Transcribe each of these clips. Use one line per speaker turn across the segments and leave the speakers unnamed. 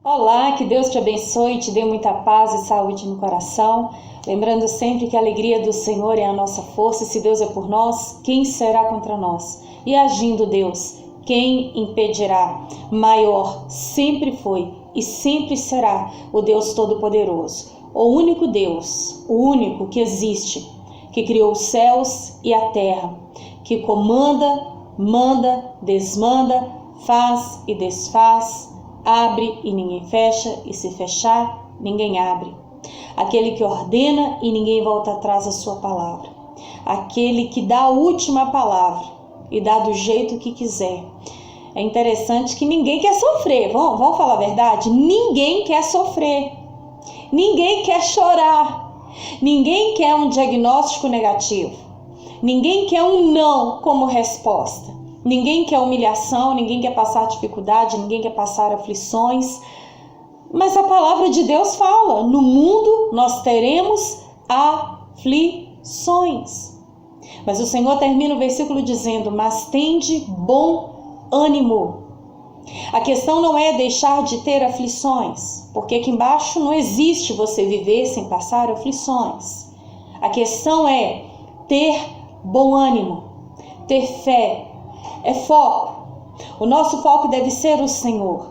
Olá, que Deus te abençoe e te dê muita paz e saúde no coração. Lembrando sempre que a alegria do Senhor é a nossa força. Se Deus é por nós, quem será contra nós? E agindo Deus, quem impedirá? Maior sempre foi e sempre será o Deus Todo-Poderoso. O único Deus, o único que existe, que criou os céus e a terra, que comanda, manda, desmanda, faz e desfaz, abre e ninguém fecha, e se fechar, ninguém abre. Aquele que ordena e ninguém volta atrás da sua palavra. Aquele que dá a última palavra e dá do jeito que quiser. É interessante que ninguém quer sofrer, vamos falar a verdade? Ninguém quer sofrer, ninguém quer chorar, ninguém quer um diagnóstico negativo, ninguém quer um não como resposta. Ninguém quer humilhação, ninguém quer passar dificuldade, ninguém quer passar aflições. Mas a palavra de Deus fala, no mundo nós teremos aflições. Mas o Senhor termina o versículo dizendo, mas tende bom ânimo. A questão não é deixar de ter aflições, porque aqui embaixo não existe você viver sem passar aflições. A questão é ter bom ânimo, ter fé. É foco. O nosso foco deve ser o Senhor.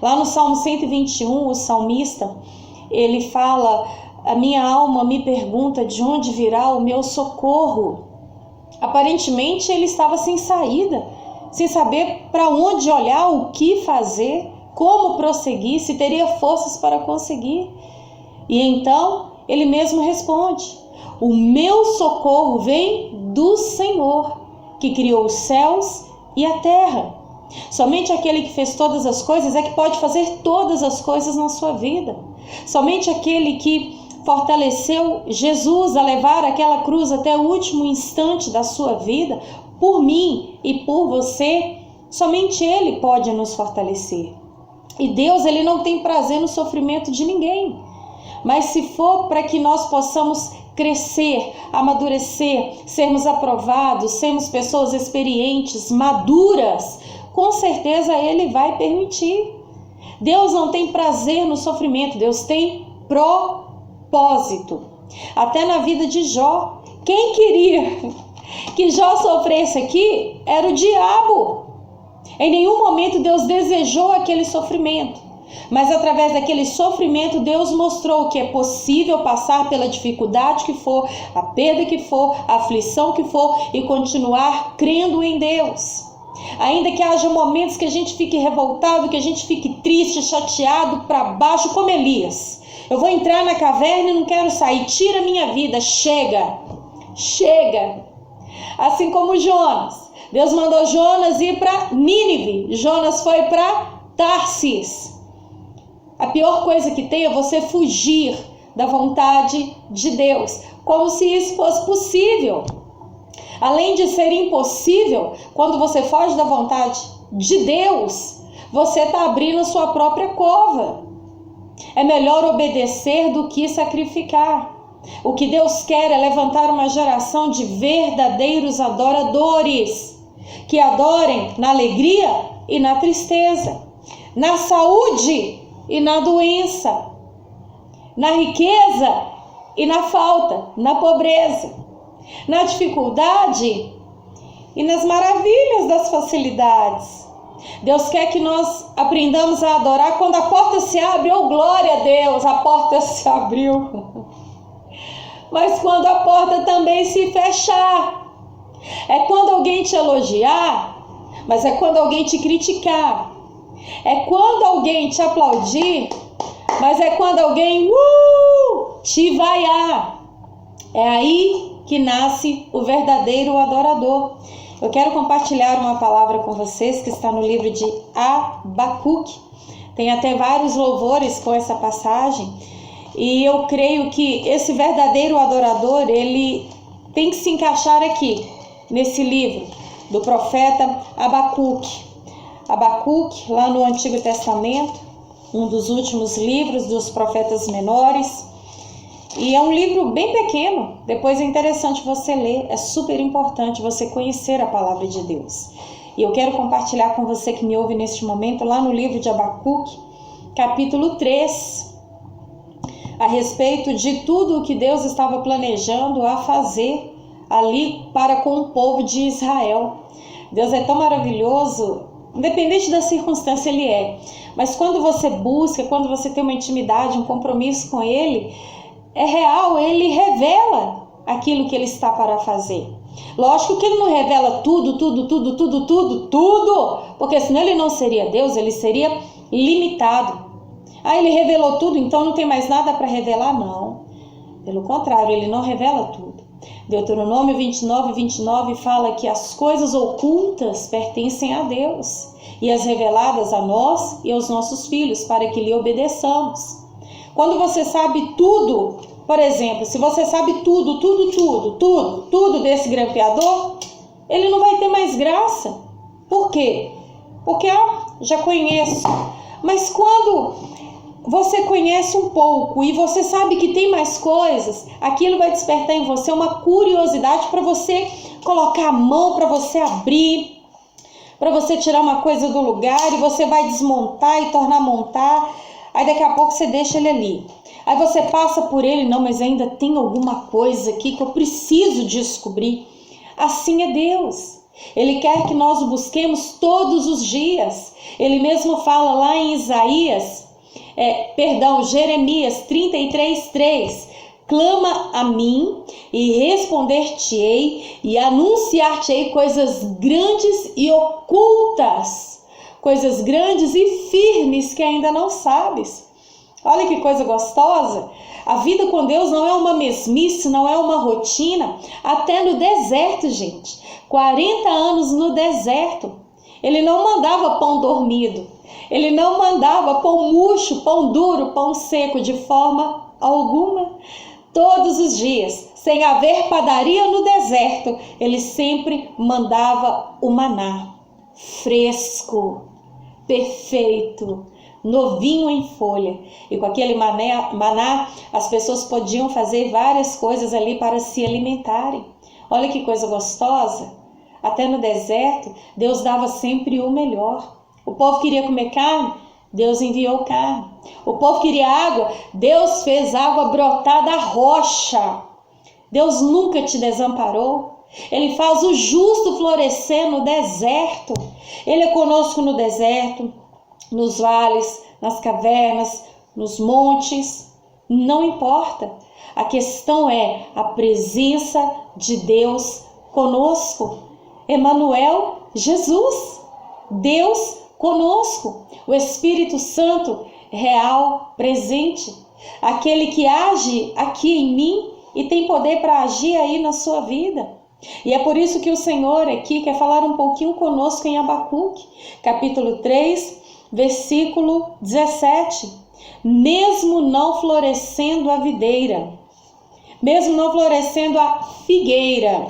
Lá no Salmo 121, o salmista, ele fala, a minha alma me pergunta de onde virá o meu socorro. Aparentemente ele estava sem saída, sem saber para onde olhar, o que fazer, como prosseguir, se teria forças para conseguir. E então ele mesmo responde, o meu socorro vem do Senhor, que criou os céus e a terra. Somente aquele que fez todas as coisas é que pode fazer todas as coisas na sua vida. Somente aquele que fortaleceu Jesus a levar aquela cruz até o último instante da sua vida, por mim e por você, somente Ele pode nos fortalecer. E Deus, Ele não tem prazer no sofrimento de ninguém. Mas se for para que nós possamos crescer, amadurecer, sermos aprovados, sermos pessoas experientes, maduras, com certeza Ele vai permitir. Deus não tem prazer no sofrimento, Deus tem propósito. Até na vida de Jó, quem queria que Jó sofresse aqui era o diabo. Em nenhum momento Deus desejou aquele sofrimento. Mas através daquele sofrimento, Deus mostrou que é possível passar pela dificuldade que for, a perda que for, a aflição que for e continuar crendo em Deus. Ainda que haja momentos que a gente fique revoltado, que a gente fique triste, chateado, para baixo, como Elias. Eu vou entrar na caverna e não quero sair, tira a minha vida, chega, chega. Assim como Jonas. Deus mandou Jonas ir para Nínive, Jonas foi para Tarsis. A pior coisa que tem é você fugir da vontade de Deus, como se isso fosse possível. Além de ser impossível, quando você foge da vontade de Deus, você está abrindo a sua própria cova. É melhor obedecer do que sacrificar. O que Deus quer é levantar uma geração de verdadeiros adoradores, que adorem na alegria e na tristeza, na saúde e na doença, na riqueza e na falta, na pobreza, na dificuldade e nas maravilhas das facilidades. Deus quer que nós aprendamos a adorar quando a porta se abre, oh glória a Deus, a porta se abriu. Mas quando a porta também se fechar, é quando alguém te elogiar, mas é quando alguém te criticar. É quando alguém te aplaudir, mas é quando alguém te vaiar. É aí que nasce o verdadeiro adorador. Eu quero compartilhar uma palavra com vocês que está no livro de Abacuque. Tem até vários louvores com essa passagem. E eu creio que esse verdadeiro adorador, ele tem que se encaixar aqui, nesse livro do profeta Abacuque. Abacuque, lá no Antigo Testamento, um dos últimos livros dos profetas menores. E é um livro bem pequeno, depois é interessante você ler, é super importante você conhecer a palavra de Deus. E eu quero compartilhar com você que me ouve neste momento, lá no livro de Abacuque, capítulo 3, a respeito de tudo o que Deus estava planejando a fazer ali para com o povo de Israel. Deus é tão maravilhoso, independente da circunstância Ele é. Mas quando você busca, quando você tem uma intimidade, um compromisso com Ele, é real, Ele revela aquilo que Ele está para fazer. Lógico que Ele não revela tudo, porque senão Ele não seria Deus, Ele seria limitado. Ele revelou tudo, então não tem mais nada para revelar? Não. Pelo contrário, Ele não revela tudo. Deuteronômio 29 fala que as coisas ocultas pertencem a Deus e as reveladas a nós e aos nossos filhos, para que lhe obedeçamos. Quando você sabe tudo, por exemplo, se você sabe tudo desse grampeador, ele não vai ter mais graça. Por quê? Porque já conheço. Mas quando você conhece um pouco e você sabe que tem mais coisas, aquilo vai despertar em você uma curiosidade para você colocar a mão, para você abrir, para você tirar uma coisa do lugar, e você vai desmontar e tornar a montar. Aí daqui a pouco você deixa ele ali. Aí você passa por ele, não, mas ainda tem alguma coisa aqui que eu preciso descobrir. Assim é Deus. Ele quer que nós o busquemos todos os dias. Ele mesmo fala lá em Jeremias 33:3. Clama a mim e responder-te-ei e anunciar-te-ei coisas grandes e ocultas, coisas grandes e firmes que ainda não sabes. Olha que coisa gostosa. A vida com Deus não é uma mesmice, não é uma rotina. Até no deserto, gente. 40 anos no deserto. Ele não mandava pão dormido. Ele não mandava pão murcho, pão duro, pão seco, de forma alguma. Todos os dias, sem haver padaria no deserto, ele sempre mandava o maná. Fresco, perfeito, novinho em folha. E com aquele maná, as pessoas podiam fazer várias coisas ali para se alimentarem. Olha que coisa gostosa. Até no deserto, Deus dava sempre o melhor. O povo queria comer carne, Deus enviou carne. O povo queria água, Deus fez água brotar da rocha. Deus nunca te desamparou. Ele faz o justo florescer no deserto. Ele é conosco no deserto, nos vales, nas cavernas, nos montes. Não importa. A questão é a presença de Deus conosco. Emanuel, Jesus, Deus conosco, o Espírito Santo real, presente, aquele que age aqui em mim e tem poder para agir aí na sua vida. E é por isso que o Senhor aqui quer falar um pouquinho conosco em Abacuque, capítulo 3, versículo 17. Mesmo não florescendo a videira, mesmo não florescendo a figueira,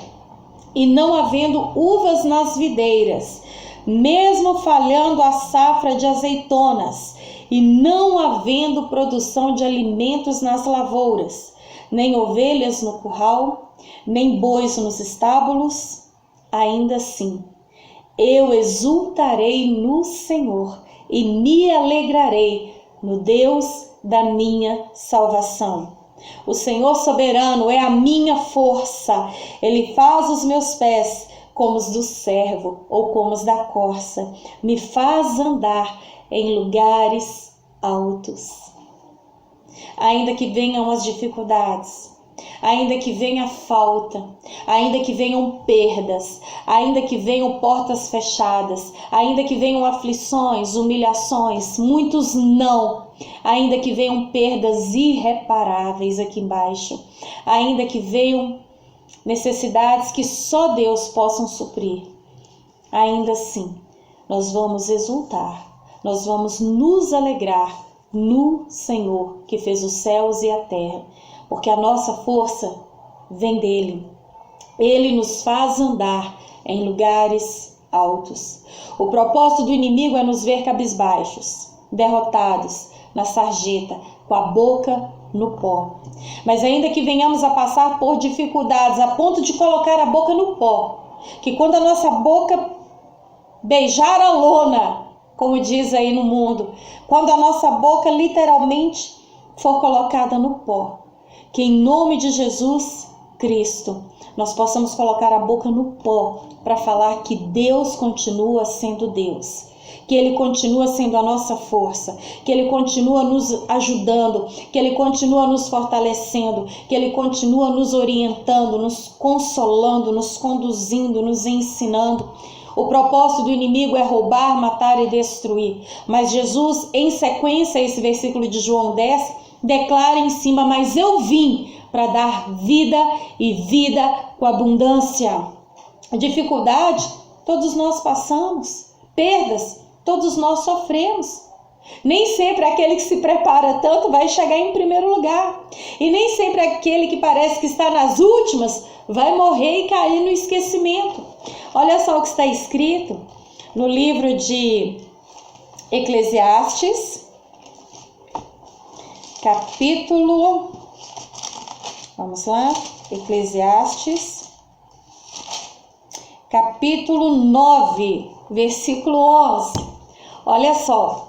e não havendo uvas nas videiras, mesmo falhando a safra de azeitonas, e não havendo produção de alimentos nas lavouras, nem ovelhas no curral, nem bois nos estábulos, ainda assim, eu exultarei no Senhor e me alegrarei no Deus da minha salvação. O Senhor soberano é a minha força. Ele faz os meus pés como os do servo ou como os da corça. Me faz andar em lugares altos. Ainda que venham as dificuldades, ainda que venha falta, ainda que venham perdas, ainda que venham portas fechadas, ainda que venham aflições, humilhações, muitos não, ainda que venham perdas irreparáveis aqui embaixo, ainda que venham necessidades que só Deus possa suprir, ainda assim nós vamos exultar, nós vamos nos alegrar no Senhor que fez os céus e a terra, porque a nossa força vem dele. Ele nos faz andar em lugares altos. O propósito do inimigo é nos ver cabisbaixos, derrotados, na sarjeta, com a boca no pó. Mas ainda que venhamos a passar por dificuldades, a ponto de colocar a boca no pó, que quando a nossa boca beijar a lona, como diz aí no mundo, quando a nossa boca literalmente for colocada no pó. Que em nome de Jesus Cristo, nós possamos colocar a boca no pó para falar que Deus continua sendo Deus, que Ele continua sendo a nossa força, que Ele continua nos ajudando, que Ele continua nos fortalecendo, que Ele continua nos orientando, nos consolando, nos conduzindo, nos ensinando. O propósito do inimigo é roubar, matar e destruir. Mas Jesus, em sequência a esse versículo de João 10, declara em cima: mas eu vim para dar vida e vida com abundância. Dificuldade, todos nós passamos. Perdas, todos nós sofremos. Nem sempre aquele que se prepara tanto vai chegar em primeiro lugar. E nem sempre aquele que parece que está nas últimas vai morrer e cair no esquecimento. Olha só o que está escrito no livro de Eclesiastes, capítulo, vamos lá, Eclesiastes, capítulo 9, versículo 11. Olha só.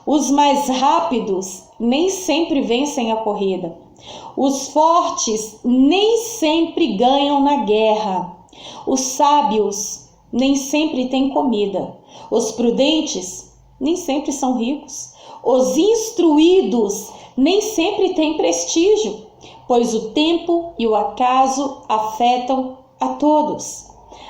Os mais rápidos nem sempre vencem a corrida. Os fortes nem sempre ganham na guerra. Os sábios nem sempre têm comida. Os prudentes nem sempre são ricos. Os instruídos nem sempre têm prestígio, pois o tempo e o acaso afetam a todos.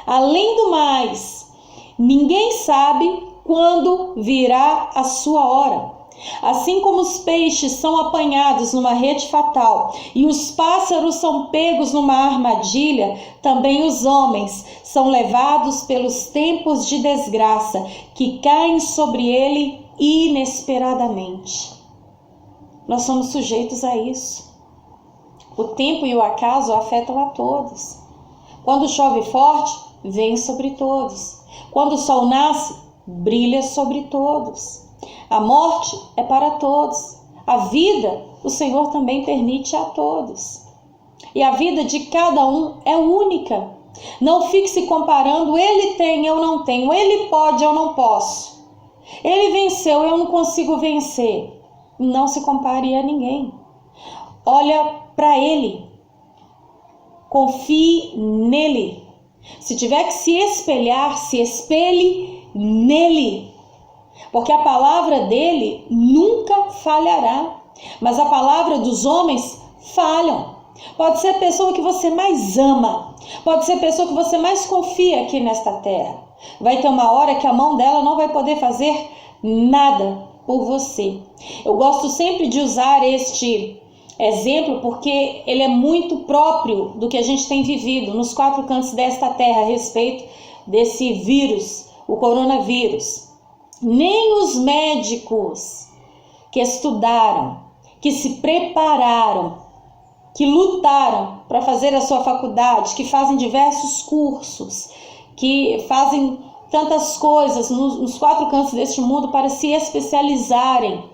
Além do mais, ninguém sabe quando virá a sua hora. Assim como os peixes são apanhados numa rede fatal e os pássaros são pegos numa armadilha, também os homens são levados pelos tempos de desgraça que caem sobre ele inesperadamente. Nós somos sujeitos a isso. O tempo e o acaso afetam a todos. Quando chove forte, vem sobre todos. Quando o sol nasce, brilha sobre todos. A morte é para todos. A vida, o Senhor também permite a todos. E a vida de cada um é única. Não fique se comparando, ele tem, eu não tenho, ele pode, eu não posso. Ele venceu, eu não consigo vencer. Não se compare a ninguém. Olha para ele. Confie nele. Se tiver que se espelhar, se espelhe nele. Porque a palavra dele nunca falhará. Mas a palavra dos homens falham. Pode ser a pessoa que você mais ama. Pode ser a pessoa que você mais confia aqui nesta terra. Vai ter uma hora que a mão dela não vai poder fazer nada por você. Eu gosto sempre de usar este exemplo porque ele é muito próprio do que a gente tem vivido nos quatro cantos desta terra a respeito desse vírus, o coronavírus. Nem os médicos que estudaram, que se prepararam, que lutaram para fazer a sua faculdade, que fazem diversos cursos, que fazem tantas coisas nos quatro cantos deste mundo para se especializarem,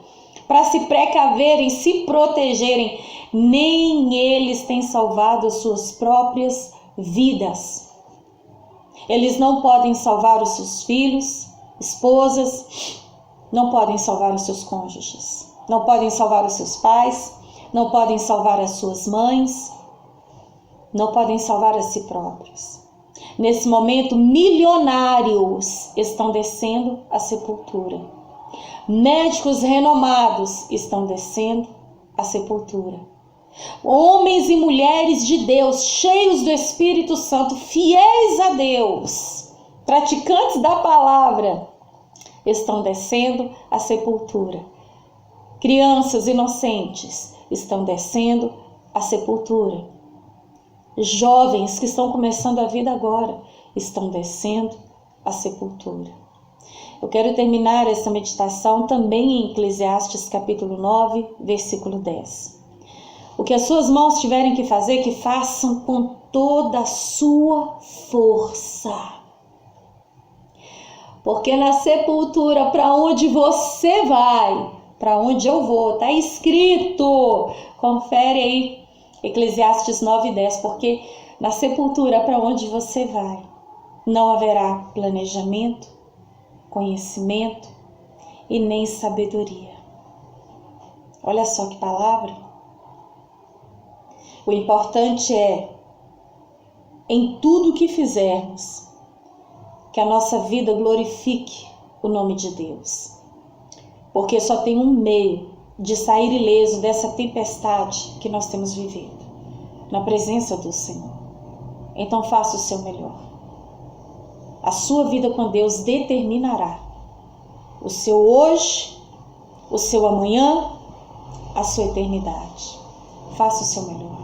para se precaverem, se protegerem, nem eles têm salvado as suas próprias vidas. Eles não podem salvar os seus filhos, esposas, não podem salvar os seus cônjuges, não podem salvar os seus pais, não podem salvar as suas mães, não podem salvar a si próprios. Nesse momento, milionários estão descendo à sepultura. Médicos renomados estão descendo à sepultura. Homens e mulheres de Deus, cheios do Espírito Santo, fiéis a Deus, praticantes da palavra, estão descendo à sepultura. Crianças inocentes estão descendo à sepultura. Jovens que estão começando a vida agora estão descendo à sepultura. Eu quero terminar essa meditação também em Eclesiastes capítulo 9, versículo 10. O que as suas mãos tiverem que fazer, que façam com toda a sua força. Porque na sepultura, para onde você vai, para onde eu vou, está escrito. Confere aí Eclesiastes 9, 10. Porque na sepultura, para onde você vai, não haverá planejamento, conhecimento e nem sabedoria. Olha só que palavra. O importante é, em tudo que fizermos, que a nossa vida glorifique o nome de Deus. Porque só tem um meio de sair ileso dessa tempestade que nós temos vivido, na presença do Senhor. Então faça o seu melhor. A sua vida com Deus determinará o seu hoje, o seu amanhã, a sua eternidade. Faça o seu melhor.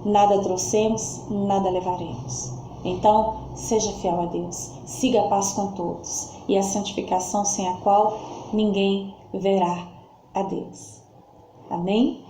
Nada trouxemos, nada levaremos. Então, seja fiel a Deus. Siga a paz com todos e a santificação sem a qual ninguém verá a Deus. Amém?